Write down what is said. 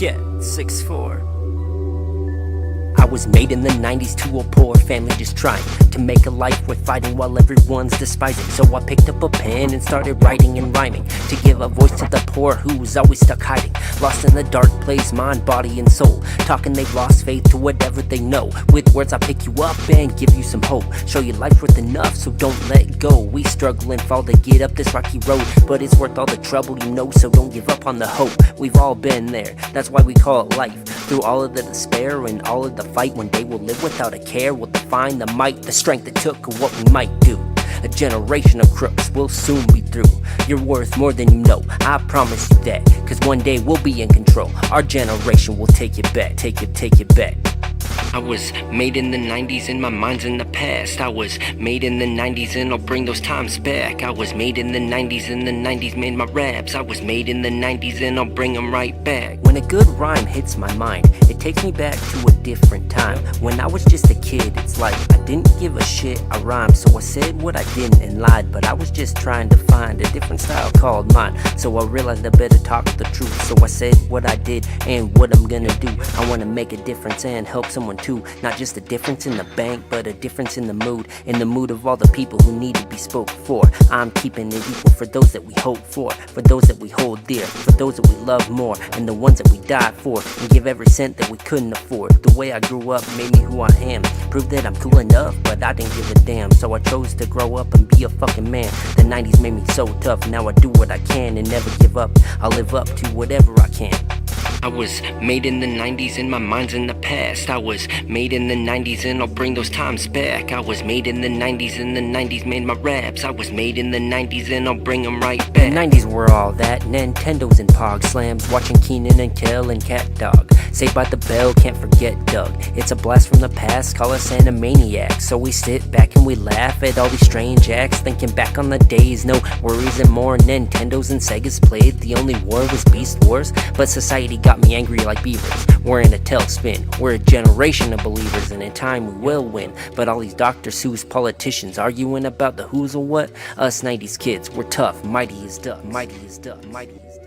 Yeah, 6'4". I was made in the 90s to a poor family just trying to make a life worth fighting while everyone's despising. So I picked up a pen and started writing and rhyming to give a voice to the poor who's always stuck hiding, lost in the dark place, mind, body, and soul. Talking they've lost faith to whatever they know. With words I pick you up and give you some hope, show you life worth enough, so don't let go. We struggle and fall to get up this rocky road, but it's worth all the trouble, you know, so don't give up on the hope. We've all been there, that's why we call it life. Through all of the despair and all of the fight, one day we'll live without a care. We'll define the might, the strength it took, or what we might do. A generation of crooks will soon be through. You're worth more than you know, I promise you that. Cause one day we'll be in control. Our generation will take you back, take you back. I was made in the 90s and my mind's in the past. I was made in the 90s and I'll bring those times back. I was made in the 90s and the 90s made my raps. I was made in the 90s and I'll bring them right back. When a good rhyme hits my mind, it takes me back to a different time. When I was just a kid, it's like I didn't give a shit, I rhymed. So I said what I didn't and lied, but I was just trying to find a different style called mine. So I realized I better talk the truth. So I said what I did and what I'm gonna do. I wanna make a difference and help someone too. Not just a difference in the bank, but a difference in the mood of all the people who need to be spoken for. I'm keeping it equal for those that we hope for those that we hold dear, for those that we love more, and the ones that we died for, and give every cent that we couldn't afford. The way I grew up made me who I am, proved that I'm cool enough, but I didn't give a damn. So I chose to grow up and be a fucking man. The 90s made me so tough, now I do what I can and never give up. I'll live up to whatever I can. I was made in the 90s and my mind's in the past. I was made in the 90s and I'll bring those times back. I was made in the 90s and the 90s made my raps. I was made in the 90s and I'll bring them right back. The 90s were all that, Nintendos and Pog Slams, watching Keenan and Kel and Cat Dog. Saved by the Bell, can't forget Doug. It's a blast from the past, call us animaniacs. So we sit back and we laugh at all these strange acts, thinking back on the days, no worries and more. Nintendos and Segas played, the only war was Beast Wars. But society got me angry like beavers. We're in a tailspin, we're a generation of believers, and in time we will win. But all these Dr. Seuss politicians arguing about the who's or what, us 90s kids, we're tough, mighty as ducks, mighty as ducks, mighty as ducks.